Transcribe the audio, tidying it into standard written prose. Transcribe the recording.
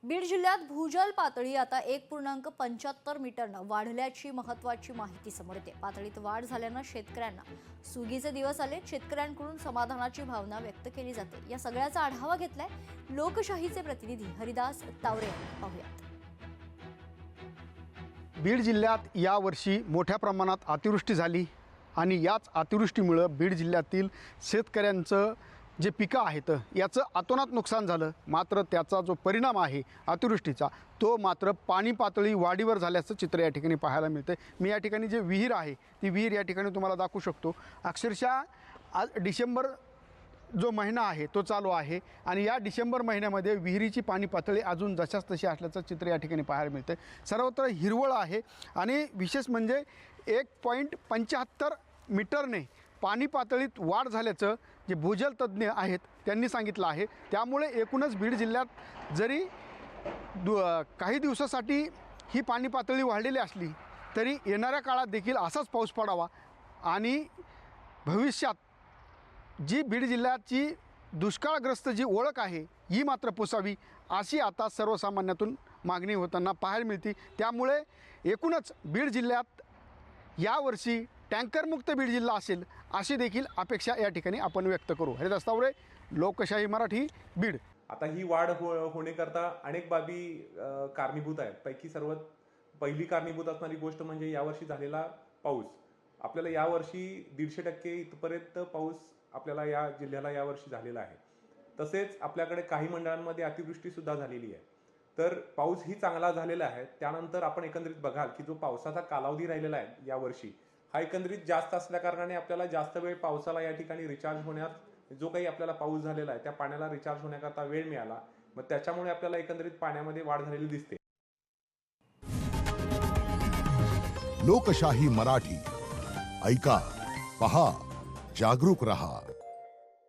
बीड जिल्ह्यात भूजल पातळी आता 1.75 मीटरनं वाढल्याची महत्त्वाची माहिती समोर येते। पातळीत वाढ झाल्यानं शेतकऱ्यांना सुगीचे दिवस आले। शेतकऱ्यांकडून समाधानाची भावना व्यक्त केली जाते। या सगळ्याचा आढावा घेतलाय लोकशाहीचे प्रतिनिधी हरिदास तावरे यांनी। पाहूयात। बीड जिल्ह्यात यावर्षी मोठ्या प्रमाणात अतिवृष्टी झाली आणि याच अतिवृष्टीमुळे बीड जिल्ह्यातील शेतकऱ्यांचं जे पिकं आहेत याचं अतोनात नुकसान झालं। मात्र त्याचा जो परिणाम आहे अतिवृष्टीचा तो मात्र पाणी पातळी वाढीवर झाल्याचं चित्र या ठिकाणी पाहायला मिळतं। मी या ठिकाणी जे विहीर आहे ती विहीर या ठिकाणी तुम्हाला दाखवू शकतो। अक्षरशः आज डिसेंबर जो महिना आहे तो चालू आहे आणि या डिसेंबर महिन्यामध्ये विहिरीची पाणी पातळी अजून जशाच तशी असल्याचं चित्र या ठिकाणी पाहायला मिळतं। सर्वत्र हिरवळ आहे आणि विशेष म्हणजे 1.75 मीटरने पाणी पातळीत वाढ झाल्याचं जे भूजल तज्ज्ञ आहेत त्यांनी सांगितलं आहे। त्यामुळे एकूणच बीड जिल्ह्यात जरी काही दिवसासाठी ही पाणी पातळी वाढलेली असली तरी येणाऱ्या काळात देखील असाच पाऊस पडावा आणि भविष्यात जी बीड जिल्ह्याची दुष्काळग्रस्त जी ओळख आहे ही मात्र पुसावी अशी आता सर्वसामान्यातून मागणी होताना पाहायला मिळते। त्यामुळे एकूणच बीड जिल्ह्यात यावर्षी टँकरमुक्त बीड जिल्हा असेल अशी देखील अपेक्षा या ठिकाणी आपण व्यक्त करू। हरिदास तावरे, लोकशाही मराठी, बीड। आता ही वाढ होण्याकरता अनेक बाबी कारणीभूत आहेत। पैकी सर्वात पहिली कारणीभूत असणारी गोष्ट म्हणजे यावर्षी झालेला पाऊस। आपल्याला यावर्षी 150% इथपर्यंत पाऊस आपल्याला या जिल्ह्याला यावर्षी झालेला आहे। तसेच आपल्याकडे काही मंडळांमध्ये अतिवृष्टी सुद्धा झालेली आहे। तर पाऊस ही चांगला झालेला आहे। त्यानंतर आपण एकंदरीत बघाल की जो पावसाचा कालावधी राहिलेला आहे यावर्षी हा एकंदरीत जास्त असल्या कारणाने आपल्याला जास्त वेळ पावसाला या ठिकाणी रिचार्ज होण्यात जो काही आपल्याला पाऊस झालेला आहे त्या पाण्याला रिचार्ज होण्याकरता वेळ मिळाला। मग त्याच्यामुळे आपल्याला एकंदरीत पाण्यामध्ये वाढ झालेली दिसते। लोकशाही मराठी ऐका, पहा, जागरूक रहा।